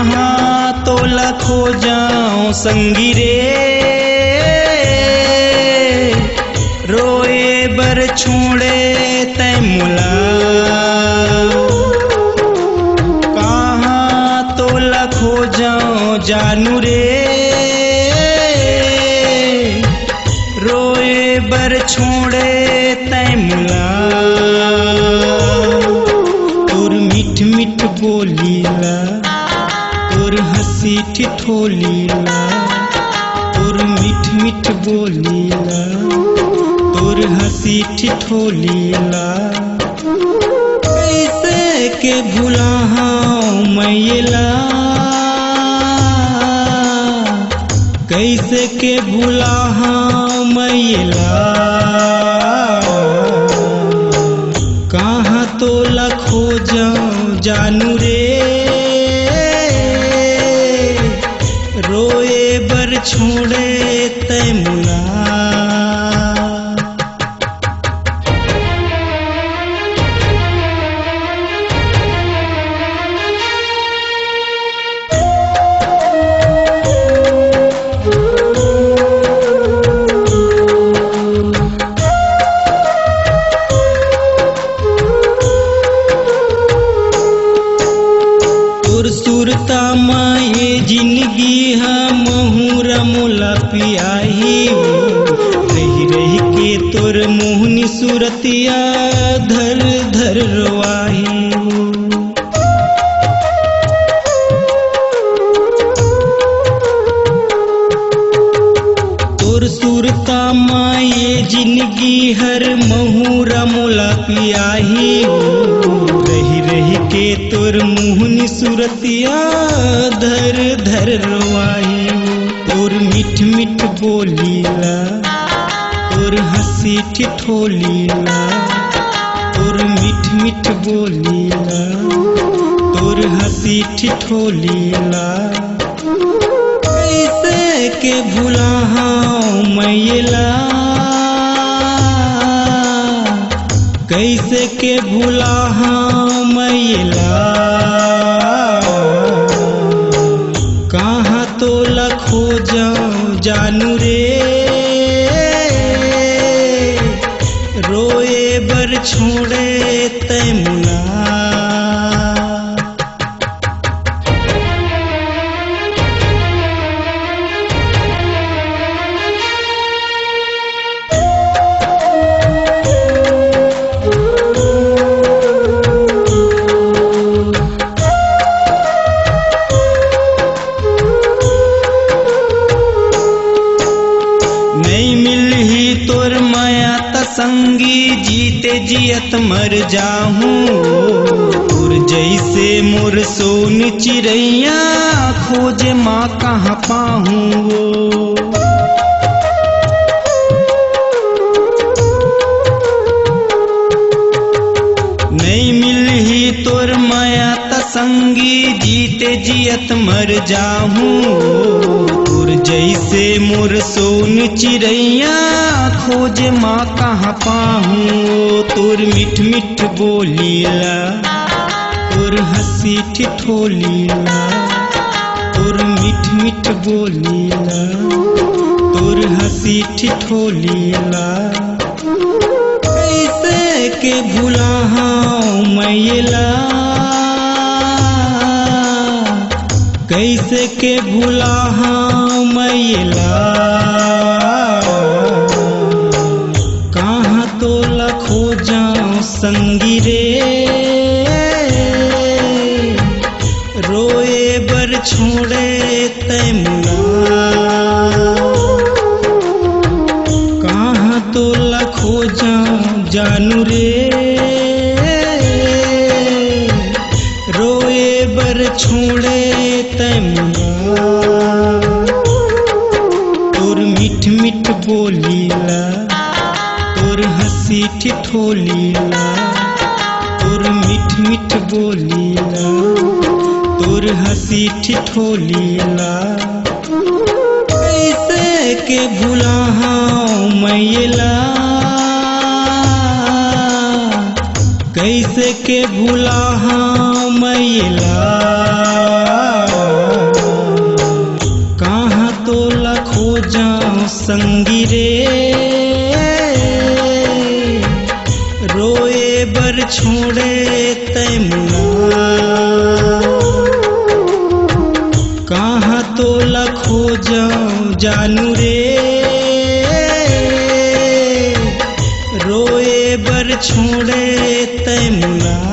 कहाँ तो लखो जाऊं संगी रे, रोए बर छोड़े तै मुला। कहाँ तो लखो जाऊं जानू रे, रोए बर छोड़े तै मुला। तोर मिठ मिठ बोलीला, तोर हंसी ठिठोलीला, तोर मिठ मिठ बोलीला, तोर हंसी ठिठोलीला। कैसे के भुला मैला, कैसे के भुला मैला। कहाँ तो लखो जाऊं जानू रे, रोए बर छोड़े तै मुला। सुरता माए जिंदगी महूरा मोला पियाही, रही रही के तोर मोहनी सूरतिया धर धर रोआही। तोर सुरता माए जिंदगी हर महूरा मोला पियाही, रही रही के तोर मुहनी सूरतिया धर धर रोआही। तोर मिठ मिठ बोलीला, तोर हंसी ठिठोलीला, तोर मिठ मिठ बोलीला, तोर हंसी ठिठोलीला। कैसे के भुला मैला, कैसे के भुला मैला। कहाँ तो लखो जाऊं जानू रे, रोए बर छोड़े तै मुला। नहीं मिलही तोर माया त संगी, जीते जियत मर जाहूं। तोर जैसे मोर सोन चिड़ैया, खोजे माँ कहाँ पाहूं वो। नहीं मिलही तोर माया त संगी, जीते जियत मर जाहूं। तोर जैसे मोर सोन चिड़ैया, खोजे माँ कहाँ पाहूं। तोर मिठ मिठ बोलीला, तोर हंसी ठिठोलीला, तोर मिठ मिठ बोलीला, तोर हंसी ठिठोलीला। कैसे के भुला मैला, कैसे के भुला मैला। कहाँ तो लखो जाऊं संगी रे, रोए बर छोड़े तै मुला। कहाँ तो लखो जाऊं जानू रे, रोए बर छोड़े तै मुला। तोर मिठ मिठ बोलीला, तोर हंसी ठिठोलीला, तोर मिठ मिठ बोलीला, तोर हंसी ठिठोलीला। कैसे के भुला मैला, कैसे के भुला मैला। कहाँ तो लखो जाऊं जानू रे, रोए बर छोड़े तय मुला